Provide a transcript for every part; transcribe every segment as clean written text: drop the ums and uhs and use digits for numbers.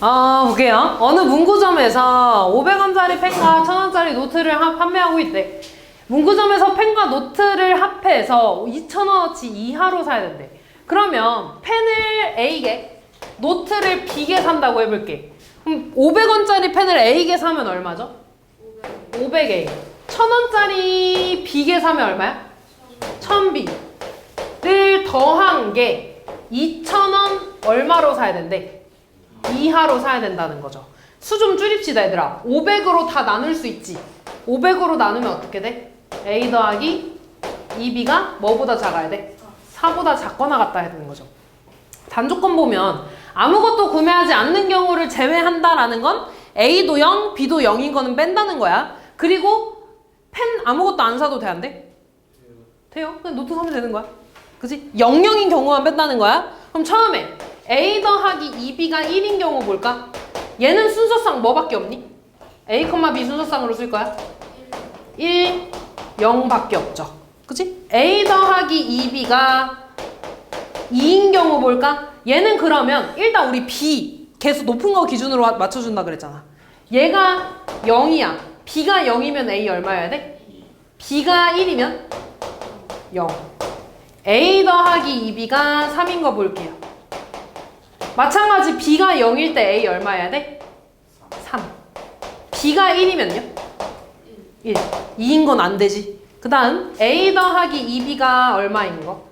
볼게요. 어느 문구점에서 500원짜리 펜과 1000원짜리 노트를 판매하고 있대. 문구점에서 펜과 노트를 합해서 2000원어치 이하로 사야 된대. 그러면 펜을 A개, 노트를 B개 산다고 해볼게. 그럼 500원짜리 펜을 A개 사면 얼마죠? 500A. 1000원짜리 B개 사면 얼마야? 1000B를 더한 게 2000원 얼마로 사야 된대? 이하로 사야 된다는 거죠. 수 좀 줄입시다 얘들아. 500으로 다 나눌 수 있지. 500으로 나누면 어떻게 돼? A 더하기 2B가 뭐보다 작아야 돼? 4보다 작거나 같다 해야 되는 거죠. 단조건 보면 아무것도 구매하지 않는 경우를 제외한다라는 건 A도 0, B도 0인 거는 뺀다는 거야. 그리고 펜 아무것도 안 사도 돼, 안 돼? 돼요. 그냥 노트 사면 되는 거야. 그치? 00인 경우만 뺀다는 거야. 그럼 처음에 A 더하기 2B가 1인 경우 볼까? 얘는 순서상 뭐밖에 없니? A, B 순서상으로 쓸 거야? 1, 0밖에 없죠. 그치? A 더하기 2B가 2인 경우 볼까? 얘는 그러면 일단 우리 B 개수 높은 거 기준으로 맞춰준다 그랬잖아. 얘가 0이야. B가 0이면 A 얼마여야 돼? B가 1이면 0. A 더하기 2B가 3인 거 볼게요. 마찬가지 B가 0일 때 A 얼마여야 돼? 3. B가 1이면요? 1. 2인 건 안 되지. 그 다음 A 더하기 2B가 얼마인 거?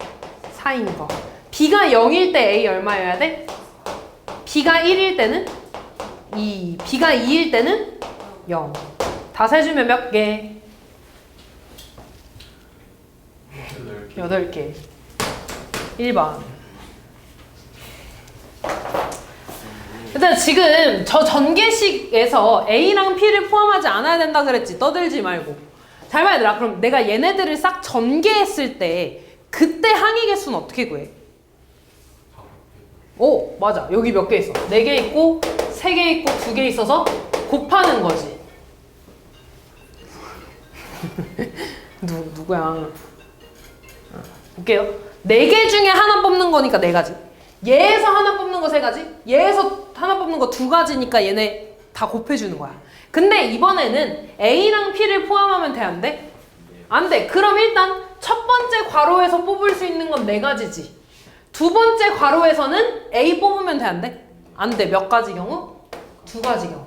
4인 거. B가 0일 때 A 얼마여야 돼? B가 1일 때는 2. B가 2일 때는 0. 다 세주면 몇 개? 8개. 1번. 일단 지금 저 전개식에서 A랑 P를 포함하지 않아야 된다 그랬지. 떠들지 말고. 잘 봐야 되라. 그럼 내가 얘네들을 싹 전개했을 때 그때 항의 개수는 어떻게 구해? 오, 맞아. 여기 몇 개 있어? 4개 있고 3개 있고 2개 있어서 곱하는 거지. 누구야? 볼게요. 4개 중에 하나 뽑는 거니까 4가지. 얘에서 하나 뽑는 거 3가지. 얘에서 하나 뽑는 거 2가지니까 얘네 다 곱해주는 거야. 근데 이번에는 A랑 P를 포함하면 돼, 안 돼? 안 돼. 그럼 일단 첫 번째 괄호에서 뽑을 수 있는 건 4가지지. 두 번째 괄호에서는 A 뽑으면 돼, 안 돼? 안 돼. 몇 가지 경우? 2가지 경우.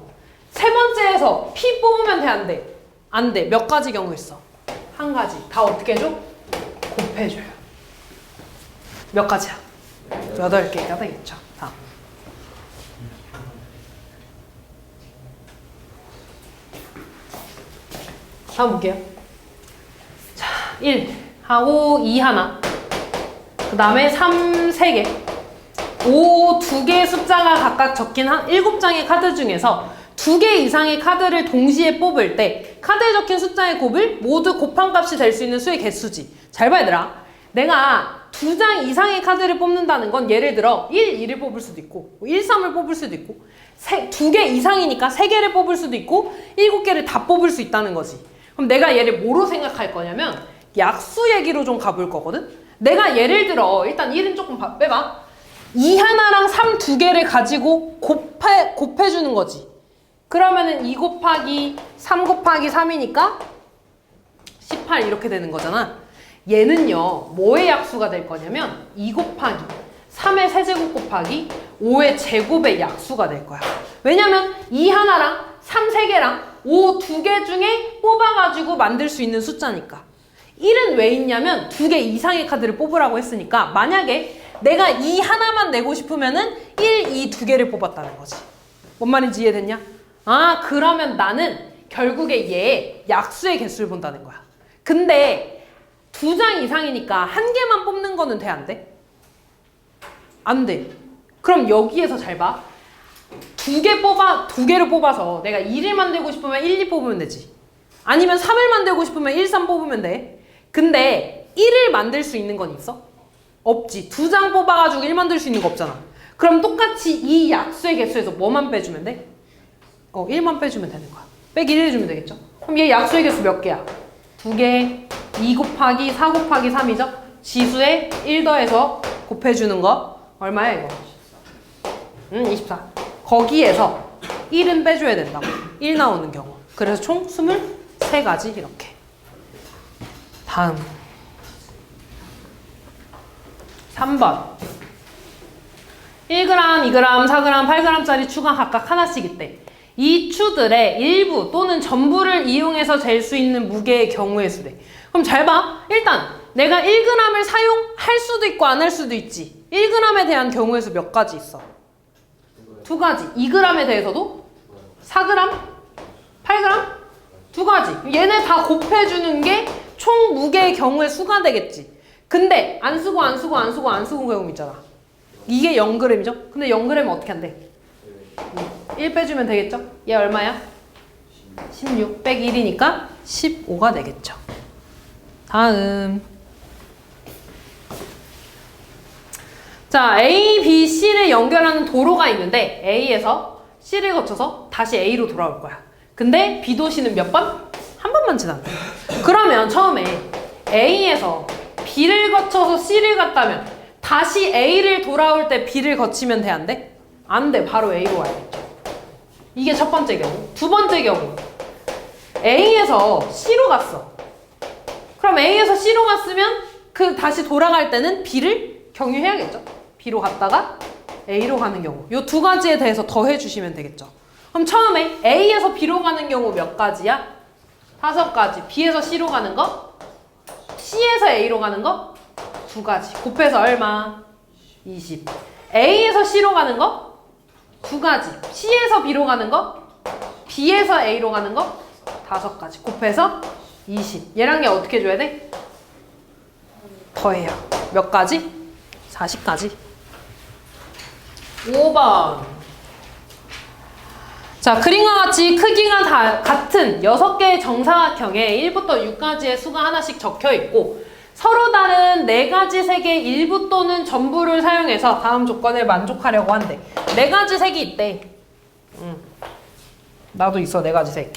세 번째에서 P 뽑으면 돼, 안 돼? 안 돼. 몇 가지 경우 있어? 1가지. 다 어떻게 해줘? 곱해줘요. 몇 가지야? 8개가 되겠죠. 다음. 다음 볼게요. 자, 1 하고 2 하나. 그 다음에 3 3개. 5 2개의 숫자가 각각 적힌 7장의 카드 중에서 2개 이상의 카드를 동시에 뽑을 때 카드에 적힌 숫자의 곱을 모두 곱한 값이 될 수 있는 수의 개수지. 잘 봐 얘들아. 내가 2장 이상의 카드를 뽑는다는 건 예를 들어 1, 2를 뽑을 수도 있고 1, 3을 뽑을 수도 있고 2개 이상이니까 3개를 뽑을 수도 있고 7개를 다 뽑을 수 있다는 거지. 그럼 내가 얘를 뭐로 생각할 거냐면 약수 얘기로 좀 가볼 거거든. 내가 예를 들어 일단 1은 조금 빼봐. 2 하나랑 3 2개를 가지고 곱해주는 거지. 그러면은 2 곱하기 3 곱하기 3이니까 18 이렇게 되는 거잖아. 얘는요 뭐의 약수가 될 거냐면 2 곱하기 3의 세제곱 곱하기 5의 제곱의 약수가 될 거야. 왜냐면 2 하나랑 3 3개랑 5 2개 중에 뽑아가지고 만들 수 있는 숫자니까. 1은 왜 있냐면 2개 이상의 카드를 뽑으라고 했으니까 만약에 내가 2 하나만 내고 싶으면은 1, 2 2개를 뽑았다는 거지. 뭔 말인지 이해됐냐? 아, 그러면 나는 결국에 얘의 약수의 개수를 본다는 거야. 근데 2장 이상이니까 1개만 뽑는 거는 돼, 안 돼? 안 돼. 그럼 여기에서 잘 봐. 2개를 뽑아서 내가 2를 만들고 싶으면 1, 2 뽑으면 되지. 아니면 3을 만들고 싶으면 1, 3 뽑으면 돼. 근데 1을 만들 수 있는 건 있어? 없지. 2장 뽑아가지고 1 만들 수 있는 거 없잖아. 그럼 똑같이 이 약수의 개수에서 뭐만 빼주면 돼? 1만 빼주면 되는 거야. 빼기 1 해주면 되겠죠? 그럼 얘 약수의 개수 몇 개야? 2개. 2 곱하기 4 곱하기 3이죠? 지수에 1 더해서 곱해주는 거 얼마야 이거? 24. 거기에서 1은 빼줘야 된다고. 1 나오는 경우. 그래서 총 23가지 이렇게. 다음 3번 1g, 2g, 4g, 8g짜리 추가 각각 하나씩 있대. 이 추들의 일부 또는 전부를 이용해서 잴 수 있는 무게의 경우의 수래. 그럼 잘 봐. 일단 내가 1g을 사용할 수도 있고 안 할 수도 있지. 1g에 대한 경우의 수 몇 가지 있어? 2가지. 2g에 대해서도 4g, 8g? 2가지. 얘네 다 곱해주는 게 총 무게의 경우의 수가 되겠지. 근데 안 쓰고 안 쓰고 안 쓰고 안 쓰고 경우 있잖아. 이게 0g이죠? 근데 0g은 어떻게 한대? 1 빼주면 되겠죠? 얘 얼마야? 16 빼기 1이니까 15가 되겠죠. 다음 자, A, B, C를 연결하는 도로가 있는데 A에서 C를 거쳐서 다시 A로 돌아올 거야. 근데 B도 C는 몇 번? 한 번만 지난다. 그러면 처음에 A에서 B를 거쳐서 C를 갔다면 다시 A를 돌아올 때 B를 거치면 돼? 안 돼? 안 돼. 바로 A로 와야겠죠. 이게 첫 번째 경우. 두 번째 경우 A에서 C로 갔어. 그럼 A에서 C로 갔으면 그 다시 돌아갈 때는 B를 경유해야겠죠. B로 갔다가 A로 가는 경우. 이 두 가지에 대해서 더해 주시면 되겠죠. 그럼 처음에 A에서 B로 가는 경우 몇 가지야? 5가지. B에서 C로 가는 거, C에서 A로 가는 거 2가지. 곱해서 얼마? 20. A에서 C로 가는 거 2가지. C에서 B로 가는 거, B에서 A로 가는 거 5가지. 곱해서 20. 얘랑 얘 어떻게 줘야 돼? 더해요. 몇 가지? 40가지. 5번. 자, 그림과 같이 크기가 다 같은 6개의 정사각형에 1부터 6까지의 수가 하나씩 적혀 있고 서로 다른 4가지 색의 일부 또는 전부를 사용해서 다음 조건을 만족하려고 한대. 4가지 색이 있대. 나도 있어, 4가지 색.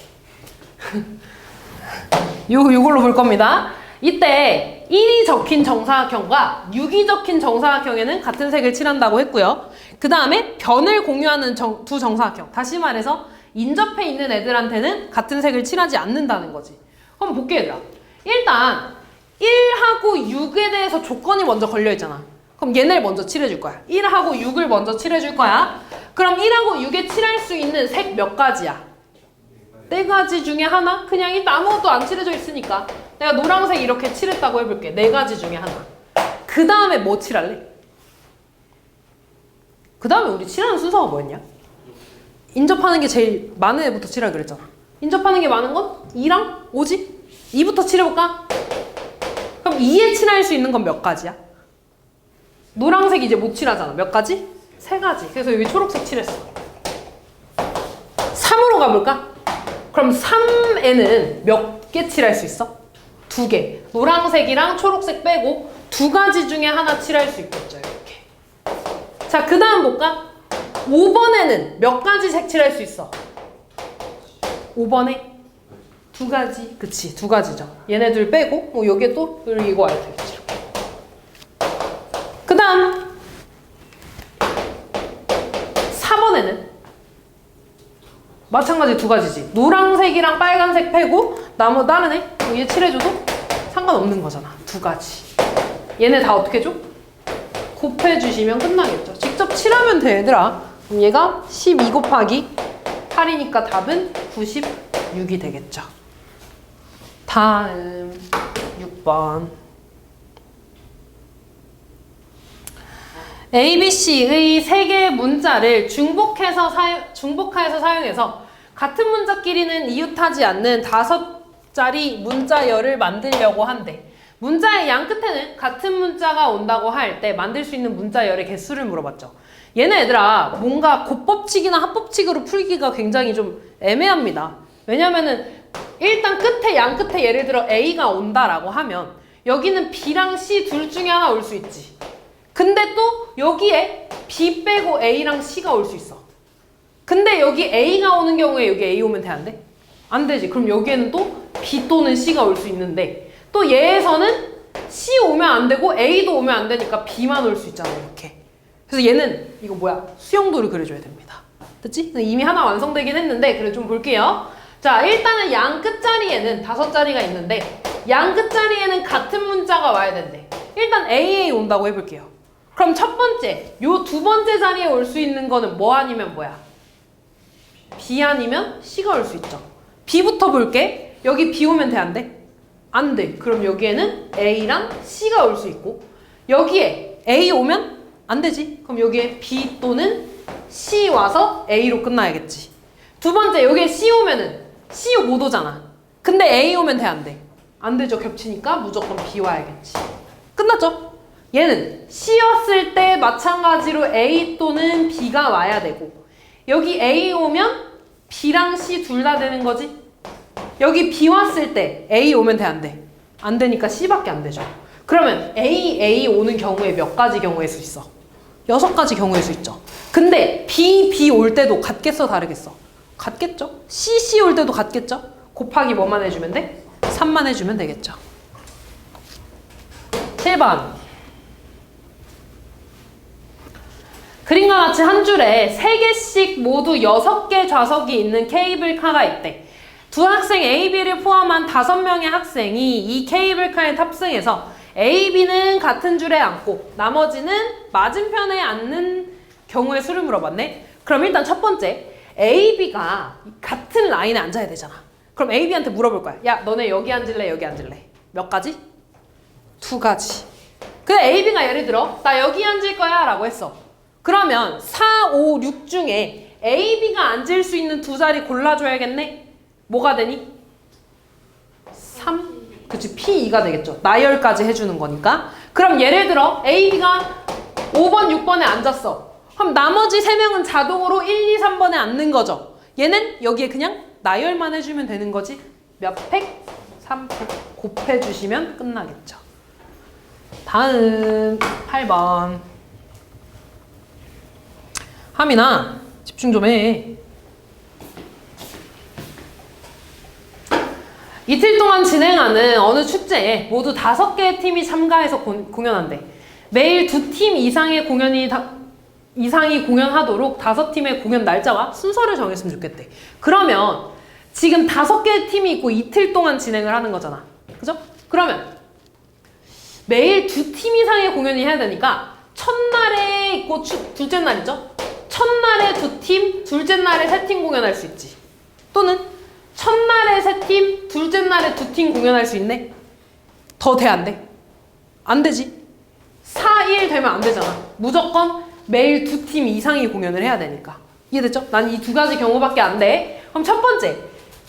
요걸로 볼 겁니다. 이때 1이 적힌 정사각형과 6이 적힌 정사각형에는 같은 색을 칠한다고 했고요. 그 다음에 변을 공유하는 두 정사각형. 다시 말해서 인접해 있는 애들한테는 같은 색을 칠하지 않는다는 거지. 한번 볼게 얘들아. 일단 1하고 6에 대해서 조건이 먼저 걸려있잖아. 그럼 얘네를 먼저 칠해줄 거야. 1하고 6을 먼저 칠해줄 거야. 그럼 1하고 6에 칠할 수 있는 색 몇 가지야? 4가지 중에 하나? 그냥 일단 아무것도 안 칠해져 있으니까 내가 노란색 이렇게 칠했다고 해볼게. 4가지 중에 하나. 그 다음에 뭐 칠할래? 그 다음에 우리 칠하는 순서가 뭐였냐? 인접하는 게 제일 많은 애부터 칠하기로 그랬잖아. 인접하는 게 많은 건 2랑 5지? 2부터 칠해볼까? 그럼 2에 칠할 수 있는 건 몇 가지야? 노란색 이제 못 칠하잖아. 몇 가지? 3가지. 그래서 여기 초록색 칠했어. 3으로 가볼까? 그럼 3에는 몇 개 칠할 수 있어? 2개. 노란색이랑 초록색 빼고 2가지 중에 하나 칠할 수 있겠죠. 이렇게. 자, 그 다음 볼까? 5번에는 몇 가지 색 칠할 수 있어? 5번에 2가지. 그치, 2가지죠. 얘네들 빼고 뭐 여기에 또 이거 와야 되겠지. 그 다음 4번에는 마찬가지 2가지지. 노란색이랑 빨간색 빼고 나무 다른 애 얘 칠해줘도 상관없는 거잖아. 2가지. 얘네 다 어떻게 줘? 곱해주시면 끝나겠죠. 직접 칠하면 돼 얘들아. 그럼 얘가 12 곱하기 8이니까 답은 96이 되겠죠. 다음 6번. ABC의 3개의 문자를 중복해서 사용해서 같은 문자 끼리는 이웃하지 않는 5자리 문자열을 만들려고 한대. 문자의 양 끝에는 같은 문자가 온다고 할 때 만들 수 있는 문자열의 개수를 물어봤죠. 얘네 얘들아 뭔가 곱법칙이나 합법칙으로 풀기가 굉장히 좀 애매합니다. 왜냐면은 일단 끝에 양 끝에 예를 들어 A가 온다라고 하면 여기는 B랑 C 둘 중에 하나 올 수 있지. 근데 또 여기에 B 빼고 A랑 C가 올 수 있어. 근데 여기 A가 오는 경우에 여기 A 오면 돼? 안 돼? 안 되지. 그럼 여기에는 또 B 또는 C가 올 수 있는데 또 얘에서는 C 오면 안 되고 A도 오면 안 되니까 B만 올 수 있잖아. 이렇게. 그래서 얘는 이거 뭐야? 수영도를 그려줘야 됩니다. 됐지? 이미 하나 완성되긴 했는데 그래 좀 볼게요. 자, 일단은 양 끝자리에는 5자리가 있는데 양 끝자리에는 같은 문자가 와야 된대. 일단 AA 온다고 해볼게요. 그럼 첫 번째, 요 두 번째 자리에 올 수 있는 거는 뭐 아니면 뭐야? B 아니면 C가 올 수 있죠. B부터 볼게. 여기 B 오면 돼, 안 돼? 안 돼. 그럼 여기에는 A랑 C가 올 수 있고 여기에 A 오면 안 되지. 그럼 여기에 B 또는 C 와서 A로 끝나야겠지. 두 번째, 여기에 C 오면은 C 못 오잖아. 근데 A 오면 돼, 안 돼? 안 되죠. 겹치니까 무조건 B 와야겠지. 끝났죠? 얘는 C 왔을 때 마찬가지로 A 또는 B가 와야 되고 여기 A 오면 B랑 C 둘 다 되는 거지? 여기 B 왔을 때 A 오면 돼, 안 돼? 안 되니까 C밖에 안 되죠. 그러면 A 오는 경우에 몇 가지 경우일 수 있어? 6가지 경우일 수 있죠. 근데 B 올 때도 같겠어, 다르겠어? 같겠죠? C 올 때도 같겠죠? 곱하기 뭐만 해주면 돼? 3만 해주면 되겠죠. 7번. 그림과 같이 한 줄에 3개씩 모두 6개 좌석이 있는 케이블카가 있대. 두 학생 A, B를 포함한 5명의 학생이 이 케이블카에 탑승해서 A, B는 같은 줄에 앉고 나머지는 맞은편에 앉는 경우의 수를 물어봤네. 그럼 일단 첫 번째, A, B가 같은 라인에 앉아야 되잖아. 그럼 A, B한테 물어볼 거야. 야, 너네 여기 앉을래, 여기 앉을래? 몇 가지? 2가지. 근데 A, B가 예를 들어 나 여기 앉을 거야 라고 했어. 그러면 4, 5, 6 중에 A, B가 앉을 수 있는 2자리 골라줘야겠네? 뭐가 되니? 3? 그치, P2가 되겠죠. 나열까지 해주는 거니까. 그럼 예를 들어 A, B가 5번, 6번에 앉았어. 그럼 나머지 3명은 자동으로 1, 2, 3번에 앉는 거죠. 얘는 여기에 그냥 나열만 해주면 되는 거지. 몇 팩? 3팩. 곱해주시면 끝나겠죠. 다음 8번. 하민아, 집중 좀 해. 이틀 동안 진행하는 어느 축제에 모두 5개의 팀이 참가해서 공연한대. 매일 2팀 이상이 공연하도록 5팀의 공연 날짜와 순서를 정했으면 좋겠대. 그러면 지금 5개의 팀이 있고 이틀 동안 진행을 하는 거잖아. 그죠? 그러면 매일 2팀 이상의 공연이 해야 되니까 첫날에 있고 둘째 날 있죠? 첫날에 2팀, 둘째 날에 3팀 공연할 수 있지. 또는 첫날에 3팀, 둘째 날에 2팀 공연할 수 있네? 더 돼, 안 돼? 안 되지. 4, 1 되면 안 되잖아. 무조건 매일 2팀 이상이 공연을 해야 되니까. 이해됐죠? 난 이 2가지 경우밖에 안 돼. 그럼 첫 번째,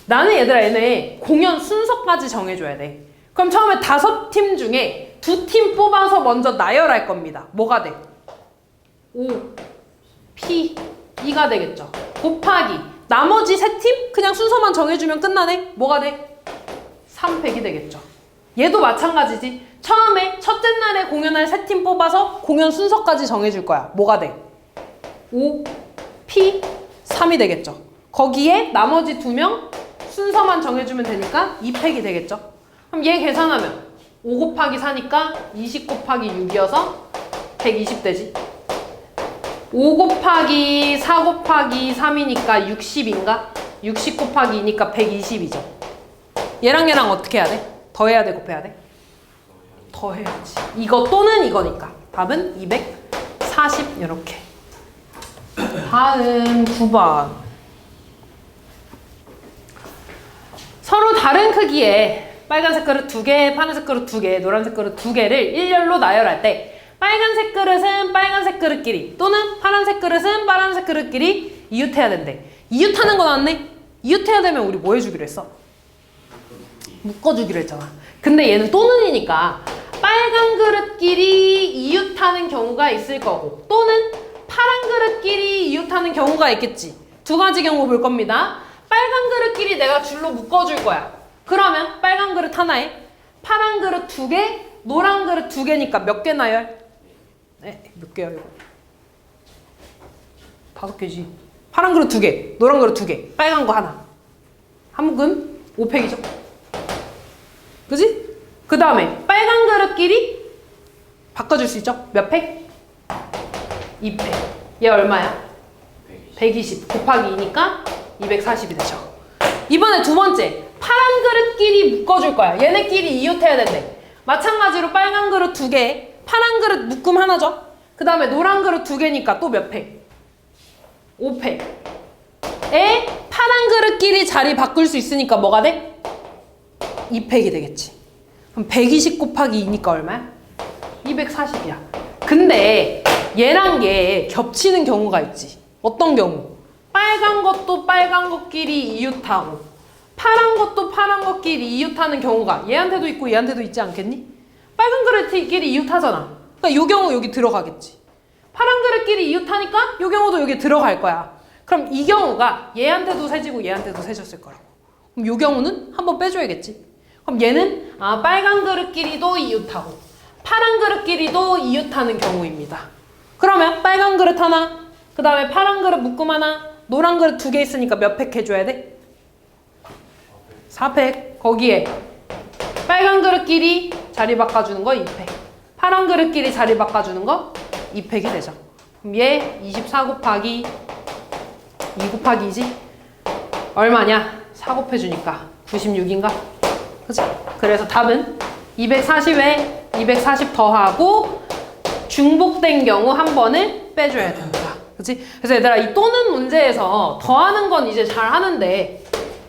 나는 얘들아 얘네 공연 순서까지 정해줘야 돼. 그럼 처음에 5팀 중에 2팀 뽑아서 먼저 나열할 겁니다. 뭐가 돼? 5, P, 2가 되겠죠. 곱하기 나머지 3팀 그냥 순서만 정해주면 끝나네. 뭐가 돼? 3팩이 되겠죠. 얘도 마찬가지지. 처음에 첫째 날에 공연할 3팀 뽑아서 공연 순서까지 정해줄 거야. 뭐가 돼? 5, P, 3이 되겠죠. 거기에 나머지 2명 순서만 정해주면 되니까 2팩이 되겠죠. 그럼 얘 계산하면 5 곱하기 4니까 20 곱하기 6이어서 120 되지. 5 곱하기 4 곱하기 3이니까 60인가? 60 곱하기 2니까 120이죠. 얘랑 얘랑 어떻게 해야 돼? 더해야 돼? 곱해야 돼? 더해야지. 이거 또는 이거니까. 답은 240 이렇게. 다음 9번. 서로 다른 크기의 빨간색 그릇 2개, 파란색 그릇 2개, 노란색 그릇 2개를 일렬로 나열할 때 빨간색 그릇은 빨간색 그릇끼리 또는 파란색 그릇은 파란색 그릇끼리 이웃해야 된대. 이웃하는 거 나왔네? 이웃해야 되면 우리 뭐 해주기로 했어? 묶어주기로 했잖아. 근데 얘는 또는이니까 빨간 그릇끼리 이웃하는 경우가 있을 거고 또는 파란 그릇끼리 이웃하는 경우가 있겠지. 2가지 경우 볼 겁니다. 빨간 그릇끼리 내가 줄로 묶어줄 거야. 그러면 빨간 그릇 하나에 파란 그릇 2개, 노란 그릇 2개니까 몇 개 나열? 네, 몇 개야 이거? 5개지. 파란 그릇 2개, 노란 그릇 2개, 빨간 거 하나. 함근 5팩이죠. 그지? 그 다음에 빨간 그릇끼리 바꿔줄 수 있죠? 몇 팩? 2팩. 얘 얼마야? 120 곱하기 2니까 240이 되죠. 이번에 두 번째. 파란 그릇끼리 묶어줄 거야. 얘네끼리 이웃해야 된대. 마찬가지로 빨간 그릇 2개, 파란 그릇 묶음 하나죠. 그 다음에 노란 그릇 2개니까 또 몇 팩? 5팩. 에 파란 그릇끼리 자리 바꿀 수 있으니까 뭐가 돼? 2팩이 되겠지. 그럼 120 곱하기 2니까 얼마야? 240이야. 근데 얘랑 얘 겹치는 경우가 있지. 어떤 경우? 빨간 것도 빨간 것끼리 이웃하고 파란 것도 파란 것끼리 이웃하는 경우가 얘한테도 있고 얘한테도 있지 않겠니? 빨간 그릇끼리 이웃하잖아. 그러니까 이 경우 여기 들어가겠지. 파란 그릇끼리 이웃하니까 이 경우도 여기 들어갈 거야. 그럼 이 경우가 얘한테도 세지고 얘한테도 세졌을 거라고. 그럼 이 경우는 한번 빼줘야겠지. 그럼 얘는 빨간 그릇끼리도 이웃하고 파란 그릇끼리도 이웃하는 경우입니다. 그러면 빨간 그릇 하나, 그 다음에 파란 그릇 묶음 하나, 노란 그릇 2개 있으니까 몇 팩 해줘야 돼? 4팩. 거기에 빨간 그릇끼리 자리 바꿔주는 거 2팩, 파란 그릇끼리 자리 바꿔주는 거 2팩이 되죠. 그럼 얘 24 곱하기 2 곱하기 2지? 얼마냐? 4 곱해주니까 96인가? 그치? 그래서 답은 240에 240 더하고 중복된 경우 한 번을 빼줘야 된다. 그치? 그래서 얘들아 이 또는 문제에서 더하는 건 이제 잘 하는데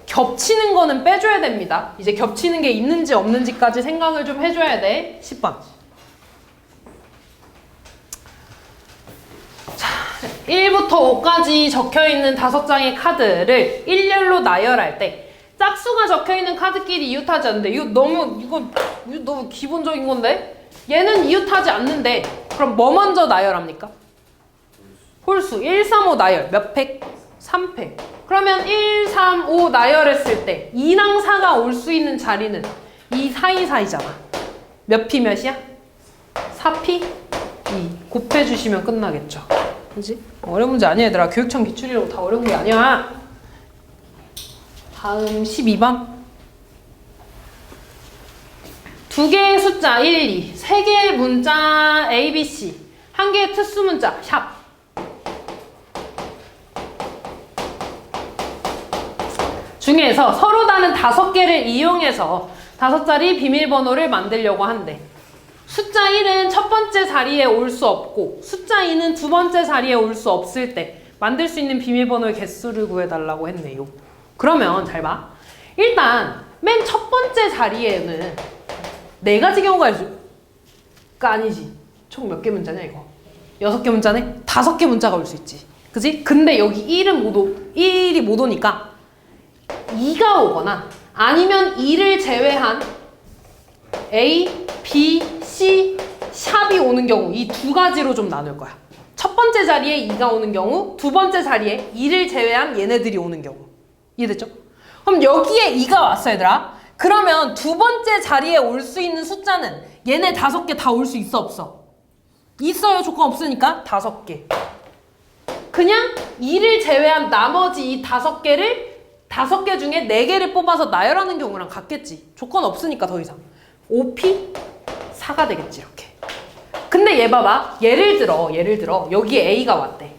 겹치는 거는 빼줘야 됩니다. 이제 겹치는 게 있는지 없는지까지 생각을 좀 해줘야 돼. 10번. 자, 1부터 5까지 적혀있는 5장의 카드를 일렬로 나열할 때 짝수가 적혀있는 카드끼리 이웃하지 않는데 이거 너무 기본적인 건데? 얘는 이웃하지 않는데 그럼 뭐 먼저 나열합니까? 홀수 1, 3, 5 나열 몇 팩? 3팩. 그러면 1, 3, 5 나열했을 때 2랑 4가 올 수 있는 자리는 2, 4, 2, 4이잖아. 몇 피 몇이야? 4피? 2. 곱해주시면 끝나겠죠. 그지? 어려운 문제 아니야 얘들아. 교육청 기출이라고 다 어려운 게 아니야. 다음 12번. 두 개의 숫자 1, 2, 세 개의 문자 A, B, C, 한 개의 특수 문자 샵. 중에서 서로 다른 5개를 이용해서 5자리 비밀번호를 만들려고 한대. 숫자 1은 첫 번째 자리에 올 수 없고 숫자 2는 두 번째 자리에 올 수 없을 때 만들 수 있는 비밀번호의 개수를 구해달라고 했네요. 그러면 잘 봐. 일단 맨 첫 번째 자리에는 4가지 경우가 있을까? 아니지. 총 몇 개 문자냐 이거? 6개 문자네? 5개 문자가 올 수 있지. 그지? 근데 여기 1이 못 오니까 2가 오거나 아니면 2를 제외한 A, B, C, 샵이 오는 경우 이 2가지로 좀 나눌 거야. 첫 번째 자리에 2가 오는 경우, 두 번째 자리에 2를 제외한 얘네들이 오는 경우. 이해됐죠? 그럼 여기에 2가 왔어 얘들아. 그러면 두 번째 자리에 올 수 있는 숫자는 얘네 5개 다 올 수 있어 없어? 있어요. 조건 없으니까 5개. 그냥 2를 제외한 나머지 이 5개를 5개 중에 4개를 뽑아서 나열하는 경우랑 같겠지. 조건 없으니까 더 이상. 5P 4가 되겠지 이렇게. 근데 얘 봐봐. 예를 들어 여기에 A가 왔대.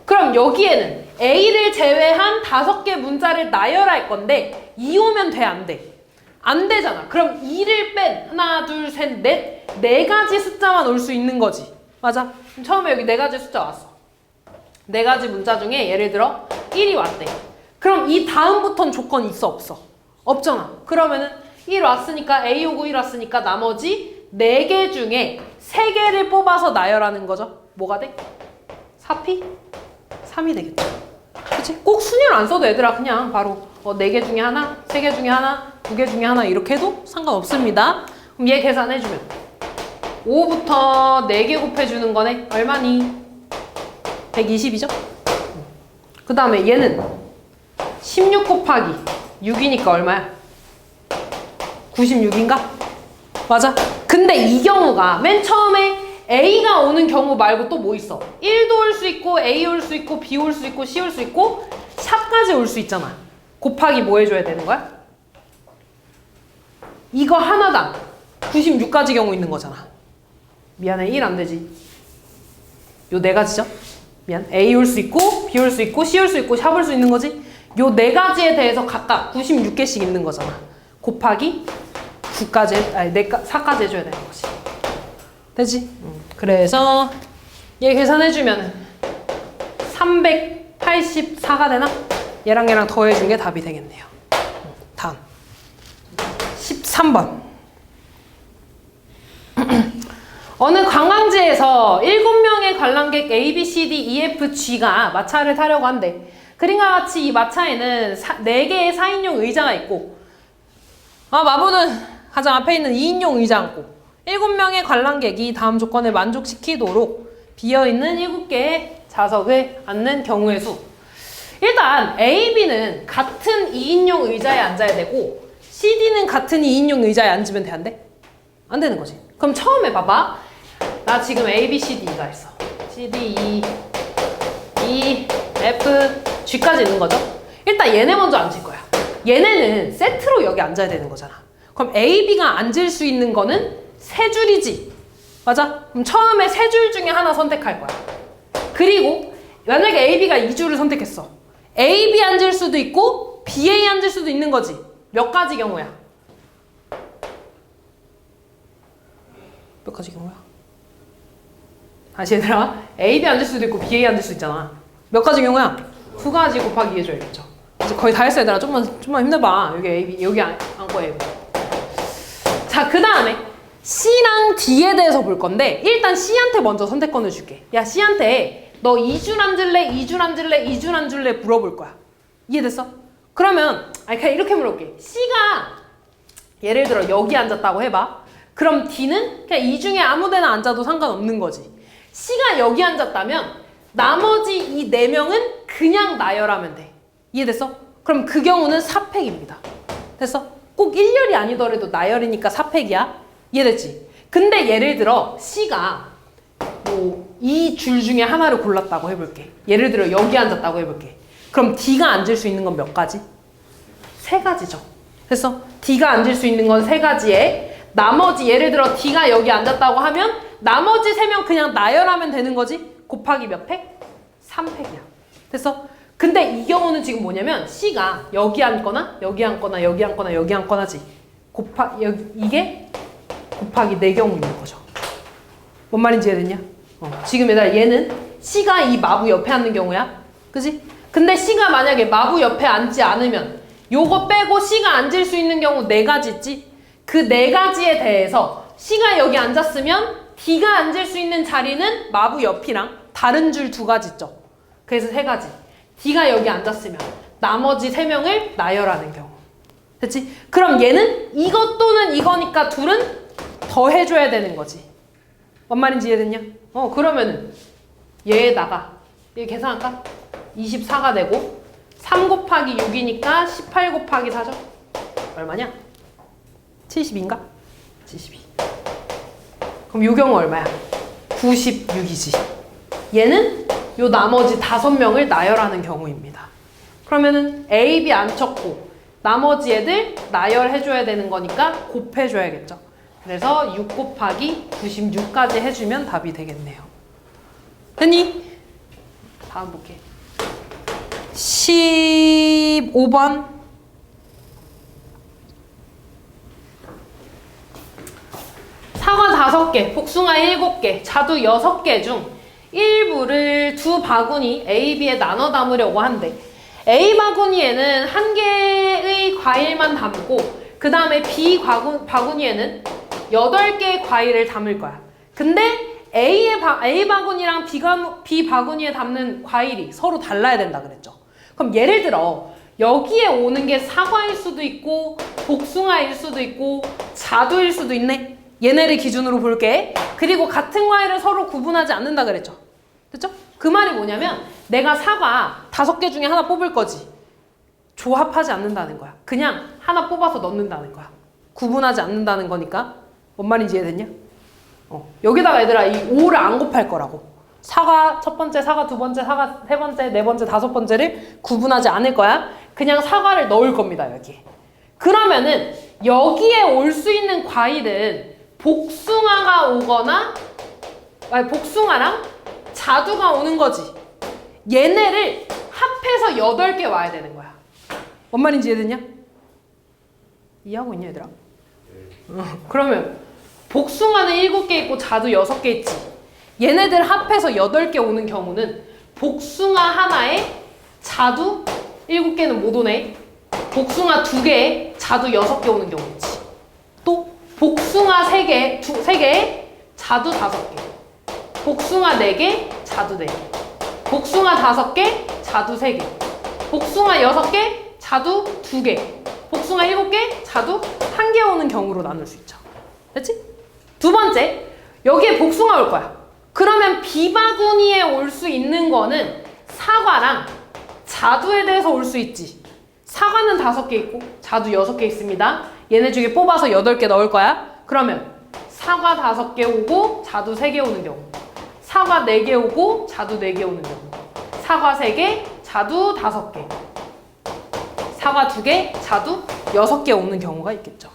그럼 여기에는 A를 제외한 5개 문자를 나열할 건데 2 오면 돼 안 돼? 안 되잖아. 그럼 2를 뺀 하나 둘 셋 넷 4가지 숫자만 올 수 있는 거지. 맞아? 그럼 처음에 여기 4가지 숫자 왔어. 4가지 문자 중에 예를 들어 1이 왔대. 그럼 이 다음부터는 조건이 있어 없어? 없잖아. 그러면은 1 왔으니까 A 오고 1 왔으니까 나머지 4개 중에 3개를 뽑아서 나열하는 거죠. 뭐가 돼? 4P? 3이 되겠죠. 그치? 꼭 순위를 안 써도 얘들아 그냥 바로 4개 중에 하나, 3개 중에 하나, 2개 중에 하나 이렇게 해도 상관없습니다. 그럼 얘 계산해주면 5부터 4개 곱해주는 거네. 얼마니? 120이죠? 그 다음에 얘는 16 곱하기 6이니까 얼마야? 96인가? 맞아. 근데 이 경우가 맨 처음에 A가 오는 경우 말고 또 뭐 있어? 1도 올 수 있고 A 올 수 있고 B 올 수 있고 C 올 수 있고 샵까지 올 수 있잖아. 곱하기 뭐 해줘야 되는 거야? 이거 하나당 96가지 경우 있는 거잖아. 미안해 1 안 되지. 요 4가지죠? 미안. A 올 수 있고 B 올 수 있고 C 올 수 있고 샵 올 수 있는 거지. 요 네 가지에 대해서 각각 96개씩 있는 거잖아. 곱하기 9까지, 아니 4까지 해줘야 되는 거지. 되지? 그래서 얘 계산해주면 384가 되나? 얘랑 얘랑 더해준 게 답이 되겠네요. 다음 13번. 어느 관광지에서 7명의 관람객 A, B, C, D, E, F, G가 마차를 타려고 한대. 그림과 같이 이 마차에는 4개의 4인용 의자가 있고, 마부는 가장 앞에 있는 2인용 의자 앉고 7명의 관람객이 다음 조건을 만족시키도록 비어있는 7개의 좌석에 앉는 경우의 수. 일단 A, B는 같은 2인용 의자에 앉아야 되고 C, D는 같은 2인용 의자에 앉으면 돼, 안 돼? 안 되는 거지. 그럼 처음에 봐봐. 나 지금 A, B, C, D가 있어. C, D, E, F, G까지 있는 거죠? 일단 얘네 먼저 앉을 거야. 얘네는 세트로 여기 앉아야 되는 거잖아. 그럼 A, B가 앉을 수 있는 거는 3줄이지. 맞아? 그럼 처음에 3줄 중에 하나 선택할 거야. 그리고 만약에 A, B가 2줄을 선택했어. A, B 앉을 수도 있고 B, A 앉을 수도 있는 거지. 몇 가지 경우야? 몇 가지 경우야? 다시 얘들아. A, B 앉을 수도 있고 B, A 앉을 수 있잖아. 몇 가지 경우야? 2가지 곱하기 해줘야겠죠. 이제 거의 다 했어 얘들아. 좀만 힘내봐. 여기 A, B 여기 앉고 A, B. 자, 그 다음에 C랑 D에 대해서 볼 건데 일단 C한테 먼저 선택권을 줄게. 야, C한테 너 2줄 앉을래? 2줄 앉을래? 2줄 앉을래? 물어볼 거야. 이해됐어? 그러면 그냥 이렇게 물어볼게. C가 예를 들어 여기 앉았다고 해봐. 그럼 D는 그냥 이 중에 아무 데나 앉아도 상관없는 거지. C가 여기 앉았다면 나머지 이 4명은 그냥 나열하면 돼. 이해됐어? 그럼 그 경우는 4팩입니다. 됐어? 꼭 1열이 아니더라도 나열이니까 4팩이야. 이해됐지? 근데 예를 들어 C가 뭐 이 줄 중에 하나를 골랐다고 해볼게. 예를 들어 여기 앉았다고 해볼게. 그럼 D가 앉을 수 있는 건 몇 가지? 3가지죠. 됐어? D가 앉을 수 있는 건 3가지에 나머지 예를 들어 D가 여기 앉았다고 하면 나머지 3명 그냥 나열하면 되는 거지. 곱하기 몇 팩? 3팩이야. 됐어? 근데 이 경우는 지금 뭐냐면 C가 여기 앉거나 여기 앉거나 여기 앉거나 여기 앉거나지. 이게 곱하기 4경우 있는 거죠. 뭔 말인지 이해됐냐? 지금 얘는 C가 이 마부 옆에 앉는 경우야. 그지? 근데 C가 만약에 마부 옆에 앉지 않으면 요거 빼고 C가 앉을 수 있는 경우 4가지 있지? 그 4가지에 대해서 C가 여기 앉았으면 D가 앉을 수 있는 자리는 마부 옆이랑 다른 줄 2가지 있죠. 그래서 3가지. D가 여기 앉았으면 나머지 3명을 나열하는 경우. 됐지? 그럼 얘는 이것 또는 이거니까 둘은 더 해줘야 되는 거지. 뭔 말인지 이해됐냐? 그러면은 얘에다가 얘 계산할까? 24가 되고 3 곱하기 6이니까 18 곱하기 4죠? 얼마냐? 70인가? 72. 그럼 요 경우 얼마야? 96이지. 얘는 요 나머지 5명을 나열하는 경우입니다. 그러면은 A, B 안 쳤고 나머지 애들 나열해줘야 되는 거니까 곱해줘야겠죠. 그래서 6 곱하기 96까지 해주면 답이 되겠네요. 됐니? 다음 볼게. 15번. 사과 5개, 복숭아 7개, 자두 6개 중 일부를 2바구니 A, B에 나눠 담으려고 한대. A 바구니에는 1개의 과일만 담고 그 다음에 B 바구니에는 8개의 과일을 담을 거야. 근데 A 바구니랑 B 바구니에 담는 과일이 서로 달라야 된다 그랬죠. 그럼 예를 들어 여기에 오는 게 사과일 수도 있고 복숭아일 수도 있고 자두일 수도 있네. 얘네를 기준으로 볼게. 그리고 같은 과일을 서로 구분하지 않는다 그랬죠. 됐죠? 그 말이 뭐냐면 내가 사과 5개 중에 하나 뽑을 거지. 조합하지 않는다는 거야. 그냥 하나 뽑아서 넣는다는 거야. 구분하지 않는다는 거니까. 뭔 말인지 이해됐냐? 여기다가 얘들아 이 5를 안 곱할 거라고. 사과 첫 번째, 사과 두 번째, 사과 세 번째, 네 번째, 5번째를 구분하지 않을 거야. 그냥 사과를 넣을 겁니다, 여기에. 그러면은 여기에 올 수 있는 과일은 복숭아가 오거나 복숭아랑 자두가 오는 거지. 얘네를 합해서 8개 와야 되는 거야. 뭔 말인지 이해됐냐? 이해하고 있냐 얘들아? 그러면 복숭아는 7개 있고 자두 6개 있지. 얘네들 합해서 8개 오는 경우는 복숭아 하나에 자두 7개는 못 오네. 복숭아 2개에 자두 6개 오는 경우 있지. 또 복숭아 3개에 자두 5개. 복숭아 4개, 자두 4개. 복숭아 5개, 자두 3개. 복숭아 6개, 자두 2개. 복숭아 7개, 자두 1개 오는 경우로 나눌 수 있죠. 됐지? 두 번째, 여기에 복숭아 올 거야. 그러면 비바구니에 올 수 있는 거는 사과랑 자두에 대해서 올 수 있지. 사과는 5개 있고 자두 6개 있습니다. 얘네 중에 뽑아서 8개 넣을 거야. 그러면 사과 5개 오고 자두 3개 오는 경우, 사과 4개 오고 자두 4개 오는 경우, 사과 3개, 자두 5개, 사과 2개, 자두 6개 오는 경우가 있겠죠.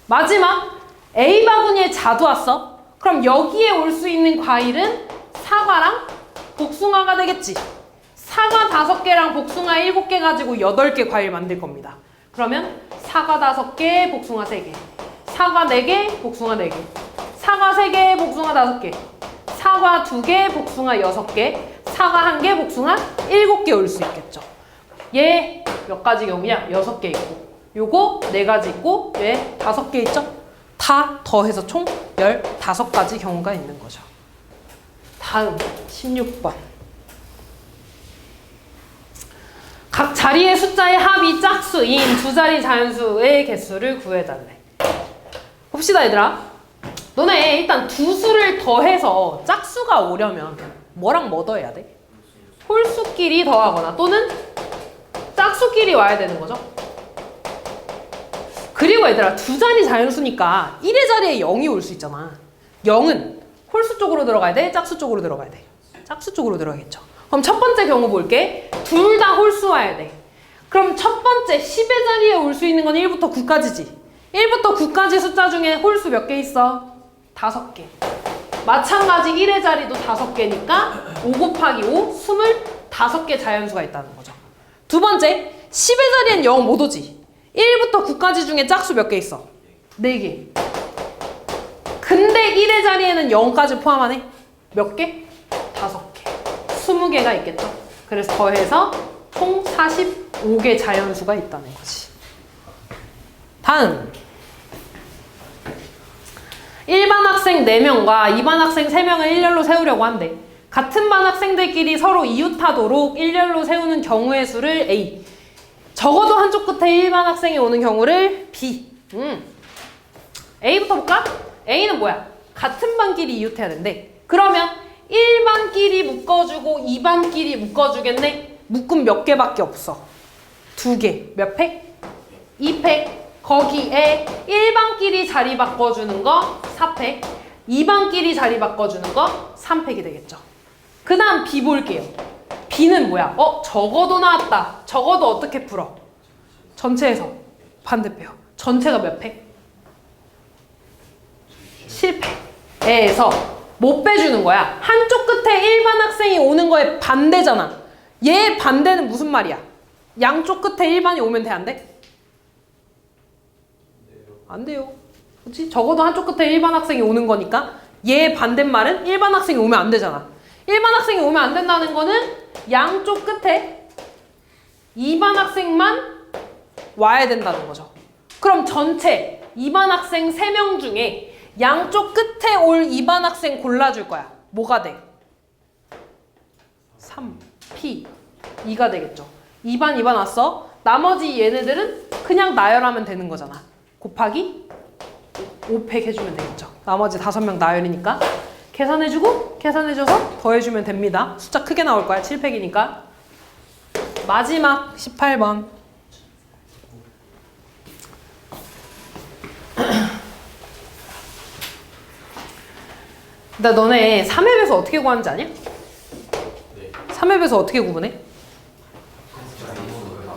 마지막, A 바구니에 자두 왔어. 그럼 여기에 올 수 있는 과일은 사과랑 복숭아가 되겠지. 사과 5개랑 복숭아 7개 가지고 8개 과일 만들 겁니다. 그러면 사과 5개, 복숭아 3개, 사과 4개, 복숭아 4개, 사과 3개, 복숭아 5개, 사과 2개, 복숭아 6개, 사과 1개, 복숭아 7개 올 수 있겠죠. 얘 몇 가지 경우냐? 6개 있고, 요거 4가지 있고, 얘 5개 있죠? 다 더해서 총 15가지 경우가 있는 거죠. 다음 16번. 각 자리의 숫자의 합이 짝수인 두 자리 자연수의 개수를 구해달래. 봅시다 얘들아. 너네 일단 두 수를 더해서 짝수가 오려면 뭐랑 뭐 더해야 돼? 홀수끼리 더하거나 또는 짝수끼리 와야 되는 거죠. 그리고 얘들아, 두 자리 자연수니까 1의 자리에 0이 올 수 있잖아. 0은 홀수 쪽으로 들어가야 돼? 짝수 쪽으로 들어가야 돼? 짝수 쪽으로 들어가겠죠. 그럼 첫 번째 경우 볼게. 둘 다 홀수 와야 돼. 그럼 첫 번째 10의 자리에 올 수 있는 건 1부터 9까지지. 1부터 9까지 숫자 중에 홀수 몇 개 있어? 5개. 마찬가지 1의 자리도 5개니까 5 곱하기 5, 25개 자연수가 있다는 거죠. 두 번째, 10의 자리엔 0 못 오지. 1부터 9까지 중에 짝수 몇 개 있어? 4개. 근데 1의 자리에는 0까지 포함하네? 몇 개? 5개. 20개가 있겠죠. 그래서 더해서 총 45개 자연수가 있다는 거지. 다음. 1반 학생 4명과 2반 학생 3명을 일렬로 세우려고 한대. 같은 반 학생들끼리 서로 이웃하도록 일렬로 세우는 경우의 수를 A. 적어도 한쪽 끝에 1반 학생이 오는 경우를 B. A부터 볼까? A는 뭐야? 같은 반끼리 이웃해야 된대. 그러면 1반끼리 묶어주고 2반끼리 묶어주겠네? 묶음 몇 개밖에 없어? 2개. 몇 팩? 2팩. 거기에 1반끼리 자리 바꿔주는 거 4팩, 2반끼리 자리 바꿔주는 거 3팩이 되겠죠. 그 다음 B 볼게요. B는 뭐야? 적어도 나왔다. 적어도 어떻게 풀어? 전체에서 반대표요. 전체가 몇 팩? 7팩에서 못 빼주는 거야. 한쪽 끝에 1반 학생이 오는 거에 반대잖아. 얘 반대는 무슨 말이야? 양쪽 끝에 1반이 오면 돼, 안 돼? 안 돼요. 그치? 적어도 한쪽 끝에 1반 학생이 오는 거니까 얘 반대말은 1반 학생이 오면 안 되잖아. 1반 학생이 오면 안 된다는 거는 양쪽 끝에 2반 학생만 와야 된다는 거죠. 그럼 전체 2반 학생 3명 중에 양쪽 끝에 올 2반 학생 골라줄 거야. 뭐가 돼? 3, P, 2가 되겠죠. 2반, 2반 왔어. 나머지 얘네들은 그냥 나열하면 되는 거잖아. 곱하기 5팩 해주면 되겠죠. 나머지 5명 나열이니까 계산해주고 계산해줘서 더해주면 됩니다. 숫자 크게 나올 거야. 7팩이니까. 마지막 18번. 나 너네 3의 배수 어떻게 구하는지 아냐? 3의 배수 어떻게 구분해?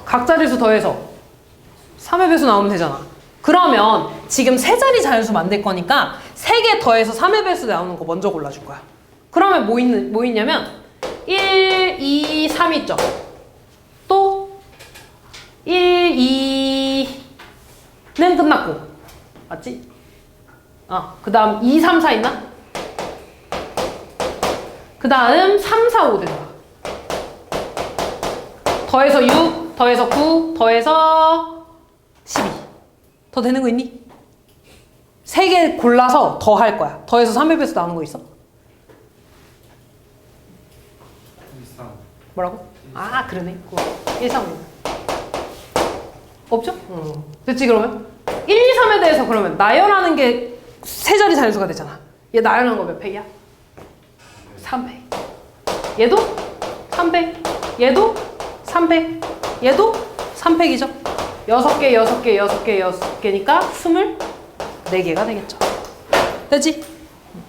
각자리수 더해서 3의 배수 나오면 되잖아. 그러면 지금 세 자리 자연수 만들 거니까 3개 더해서 3의 배수 나오는 거 먼저 골라줄 거야. 그러면 뭐 있냐면 1, 2, 3 있죠? 또 1, 2는 끝났고 맞지? 그 다음 2, 3, 4 있나? 그 다음 3, 4, 5 된다. 더해서 6, 더해서 9, 더해서 12. 더 되는 거 있니? 3개 골라서 더 할 거야. 더해서 3배에서 나오는 거 있어? 뭐라고? 아 그러네. 1, 3, 5. 없죠? 됐지 그러면? 1, 2, 3에 대해서 그러면 나열하는 게 세 자리 자연수가 되잖아. 얘 나열하는 거 몇 팩이야? 3팩. 얘도 3팩. 얘도 3팩. 얘도 3팩이죠. 6개, 6개, 6개, 6개니까 24개가 되겠죠. 됐지?